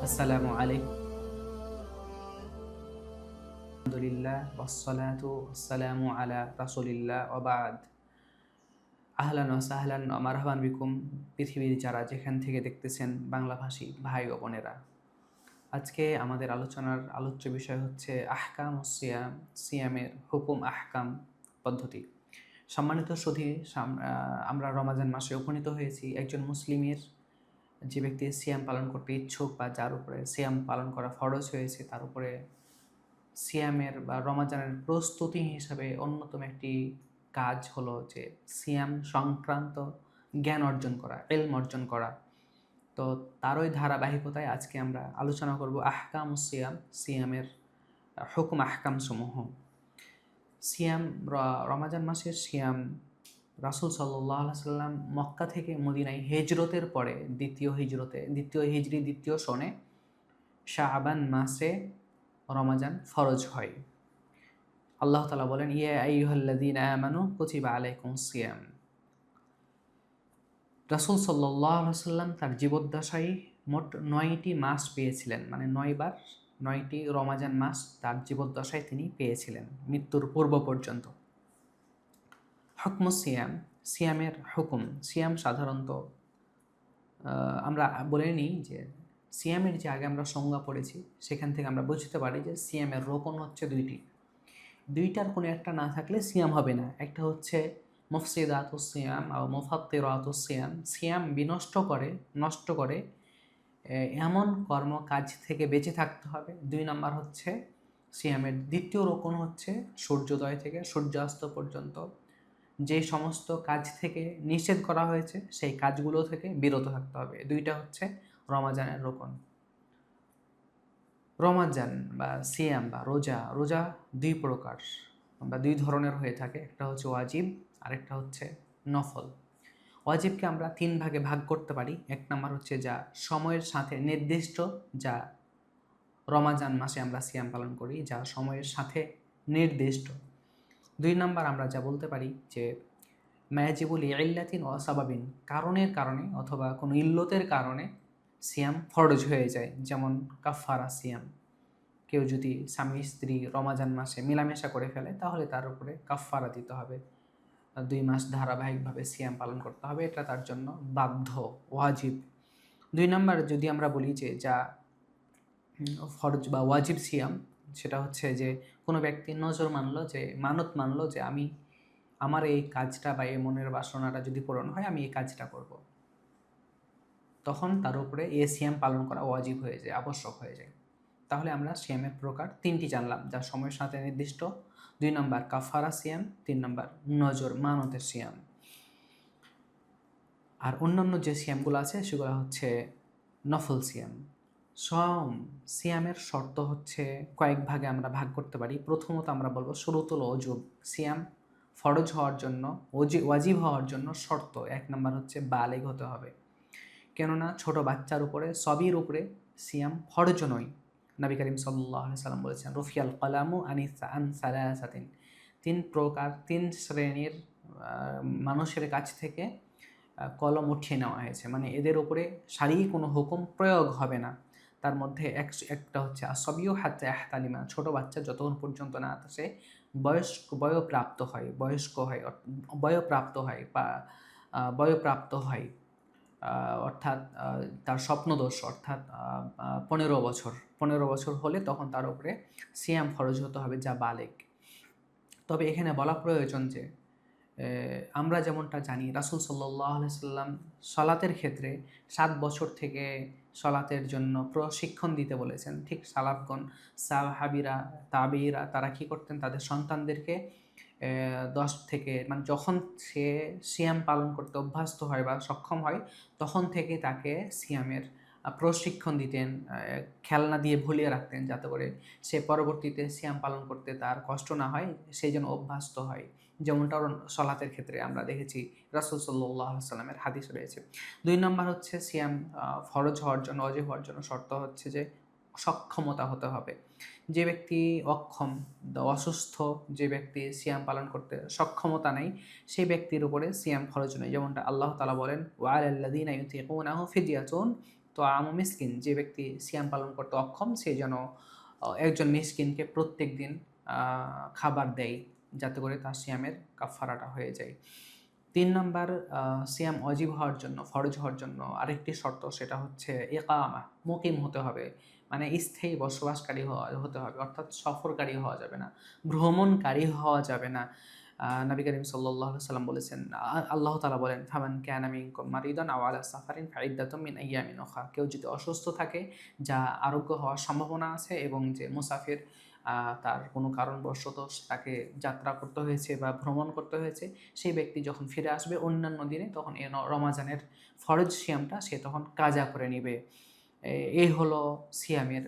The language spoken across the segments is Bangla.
আসসালামু আলাইকুম। আলহামদুলিল্লাহ ওয়াসসালাতু ওয়াসসালামু আলা রাসূলিল্লাহ ওয়া বা'দ। আহলান ওয়া সাহলান ওয়া মারহাবান বিকুম। পৃথিবীর যারা যেখান থেকে দেখতেছেন বাংলাভাষী ভাই ও বোনেরা, আজকে আমাদের আলোচনার আলোচ্য বিষয় হচ্ছে আহকামুস সিয়াম, সিয়ামের হুকুম আহকাম পদ্ধতি। সম্মানিত সুধী, আমরা রমাজান মাসে উপনীত হয়েছি। একজন মুসলিমের যে ব্যক্তি সিয়াম পালন করতে ইচ্ছুক বা যার উপরে সিয়াম পালন করা ফরজ হয়েছে, তার উপরে সিয়ামের বা রমাজানের প্রস্তুতি হিসাবে অন্যতম একটি কাজ হলো যে সিয়াম সংক্রান্ত জ্ঞান অর্জন করা, ইলম অর্জন করা। তো তারই ধারাবাহিকতায় আজকে আমরা আলোচনা করব আহকাম সিয়াম, সিয়ামের হুকুম আহকাম সমূহ। সিয়াম, রমাজান মাসের সিয়াম রাসূল সাল্লাল্লাহু আলাইহি সাল্লাম মক্কা থেকে মদিনায় হিজরতের পরে দ্বিতীয় সনে শাবান মাসে রমাজান ফরজ হয়। আল্লাহ তাআলা বলেন, ইয়া আইয়ুহাল্লাযীনা আমানু কুতিবা আলাইকুমুস সিয়াম। রাসূল সাল্লাল্লাহু আলাইহি ওয়াসাল্লাম তার জীবদ্দশায় মোট ৯টি মাস পেয়েছিলেন, মানে ৯টি রমাজান মাস তার জীবদ্দশায় তিনি পেয়েছিলেন মৃত্যুর পূর্ব পর্যন্ত। হুকমুস সিয়াম, সিয়ামের হুকুম। সিয়াম সাধারণত আমরা বলে নিই যে সিয়ামের যে আগে আমরা সংজ্ঞা পড়েছি সেখান থেকে আমরা বুঝতে পারি যে সিয়ামের রোকন হচ্ছে দুইটার কোনো একটা না থাকলে সিয়াম হবে না। একটা হচ্ছে মুফসিদাতুস সিয়াম আর মুফাত্তিরাতুস সিয়াম, সিয়াম নষ্ট করে এমন কর্ম কাজ থেকে বেঁচে থাকতে হবে। 2 নম্বর হচ্ছে সিয়ামের দ্বিতীয় রোকন হচ্ছে সূর্যোদয় থেকে সূর্যাস্ত পর্যন্ত যে সমস্ত কাজ থেকে নিষেধ করা হয়েছে সেই কাজগুলো থেকে বিরত থাকতে হবে। দুইটা হচ্ছে রমাজানের রোকন। রমাজান বা সিয়াম বা রোজা 2 প্রকার বা 2 ধরনের হয়ে থাকে। একটা হচ্ছে ওয়াজিব, আরেকটা হচ্ছে নফল। ওয়াজিবকে আমরা 3 ভাগে ভাগ করতে পারি। 1 নম্বর হচ্ছে যা সময়ের সাথে নির্দিষ্ট, যা রমাজান মাসে আমরা সিয়াম পালন করি, যা সময়ের সাথে নির্দিষ্ট। 2 নম্বর আমরা যা বলতে পারি যে মায়াজিবু লিইল্লাতিন ওয়া সাবাবিন, কারণের কারণে অথবা কোনো ইল্লতের কারণে সিয়াম ফরজ হয়ে যায়, যেমন কাফফারা সিয়াম। কেউ যদি স্বামী স্ত্রী রমাজান মাসে মেলামেশা করে ফেলে তাহলে তার উপরে কাফফারা দিতে হবে, 2 মাস ধারাবাহিকভাবে সিয়াম পালন করতে হবে, এটা তার জন্য বাধ্য, ওয়াজিব। 2 নম্বর যদি আমরা বলি যে যা ফরজ বা ওয়াজিব সিয়াম, সেটা হচ্ছে যে কোনো ব্যক্তি মানত মানলো যে আমার এই কাজটা বা এই মনের বাসনাটা যদি পূরণ হয় আমি এই কাজটা করব, তখন তার উপরে এ সিয়াম পালন করা ওয়াজিব হয়ে যায়, আবশ্যক হয়ে যায়। তাহলে আমরা সিয়ামের প্রকার 3টি জানলাম, যা সময়ের সাথে নির্দিষ্ট। 2 নম্বর কাফারা সিয়াম, 3 নম্বর মানতের সিয়াম। আর অন্যান্য যে সিয়ামগুলো আছে সেগুলো হচ্ছে নফল সিয়াম। সিয়ামের শর্ত হচ্ছে কয়েক ভাগে আমরা ভাগ করতে পারি। প্রথমত আমরা বলবো শুরুতুল ওজুব। সিয়াম ফরজ হওয়ার জন্য, ওয়াজিব হওয়ার জন্য শর্ত 1 নম্বর হচ্ছে বালেগ হতে হবে। কেননা ছোট বাচ্চার উপরে, সবির উপরে সিয়াম ফরজ নয়। নবী করিম সাল্লাল্লাহু আলাইহি সাল্লাম বলেছেন, রুফিয়াল কালামু আন সালাসাতিন, 3 শ্রেণীর মানুষের কাছ থেকে কলম উঠিয়ে নেওয়া হয়েছে, মানে এদের উপরে শারীরিক কোনো হুকুম প্রয়োগ হবে না। তার মধ্যে একটা হচ্ছে আসবিউ হাত্তা ইহতালিমা, ছোট বাচ্চা যতক্ষণ পর্যন্ত না সে বয়প্রাপ্ত হয়, অর্থাৎ তার স্বপ্নদোষ, অর্থাৎ 15 বছর হলে তখন তার উপরে সিয়াম ফরজ হতে হবে, যা বালেগ। তবে এখানে বলা প্রয়োজন যে আমরা যেমনটা জানি রাসূল সাল্লাল্লাহু আলাইহি সাল্লাম সালাতের ক্ষেত্রে 7 বছর থেকে সালাতের জন্য প্রশিক্ষণ দিতে বলেছেন। ঠিক সালাফগণ, সাহাবীরা, তাবেঈরা তারা কী করতেন, তাদের সন্তানদেরকে 10 থেকে, মানে যখন সে সিয়াম পালন করতে অভ্যস্ত হয় বা সক্ষম হয় তখন থেকে তাকে সিয়ামের প্রশিক্ষণ দিতেন, খেলনা দিয়ে ভুলিয়ে রাখতেন, যাতে করে সে পরবর্তীতে সিয়াম পালন করতে তার কষ্ট না হয়, সেই জন্য অভ্যস্ত হয়। যেমনটা সলাতের ক্ষেত্রে আমরা দেখেছি রাসূল সাল্লাল্লাহু আলাইহি সাল্লামের হাদিস রয়েছে। 2 নম্বর হচ্ছে সিয়াম ফরজ হওয়ার জন্য, ওয়াজিব হওয়ার জন্য শর্ত হচ্ছে যে সক্ষমতা হতে হবে। যে ব্যক্তি অক্ষম, অসুস্থ, যে ব্যক্তি সিয়াম পালন করতে সক্ষমতা নেই, সেই ব্যক্তির উপরে সিয়াম ফরজ নয়। যেমনটা আল্লাহ তাআলা বলেন, ওয়ালাল্লাযীনা ইউতিকুনাহু ফিদিয়াতুন তাআমু মিসকিন, যে ব্যক্তি সিয়াম পালন করতে অক্ষম সে যেন একজন মিসকিনকে প্রত্যেকদিন খাবার দেয়, যাতে করে তার সিয়ামের কাফফারাটা হয়ে যায়। ৩ নাম্বার, সিয়াম ওয়াজিব হওয়ার জন্য, ফরজ হওয়ার জন্য আরেকটি শর্ত, সেটা হচ্ছে ইকামা, মুকিম হতে হবে, মানে স্থায়ী বসবাসকারী হতে হবে, অর্থাৎ সফরকারী হওয়া যাবে না, ভ্রমণকারী হওয়া যাবে না। নবী করিম সাল্লাল্লাহু আলাইহি সাল্লাম বলেছেন, আল্লাহ তাআলা বলেন, ফামান কানা মিনকুম মারিদান আও আলা সাফারিন ফাইদ্দাতুম মিন আইয়ামিন উখরা, কেউ যদি অসুস্থ থাকে, যা আরোগ্য হওয়ার সম্ভাবনা আছে, এবং যে মুসাফির, তার কোনো কারণবশত তাকে যাত্রা করতে হয়েছে বা ভ্রমণ করতে হয়েছে, সেই ব্যক্তি যখন ফিরে আসবে অন্যান্য দিনে, তখন এই রমাজানের ফরজ সিয়ামটা সে তখন কাজা করে নিবে। এই হলো সিয়ামের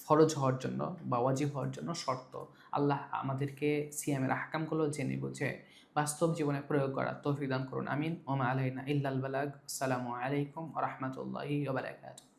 ফরজ হওয়ার জন্য বা ওয়াজিব হওয়ার জন্য শর্ত। আল্লাহ আমাদেরকে সিয়ামের আহকামগুলো জেনে বুঝে বাস্তব জীবনে প্রয়োগ করার তৌফিক দান করুন। আমিন। ওমা আলাইনা ইল্লাল বালাগ। আসসালামু আলাইকুম ওয়া রাহমাতুল্লাহি ওয়া বারাকাতুহু।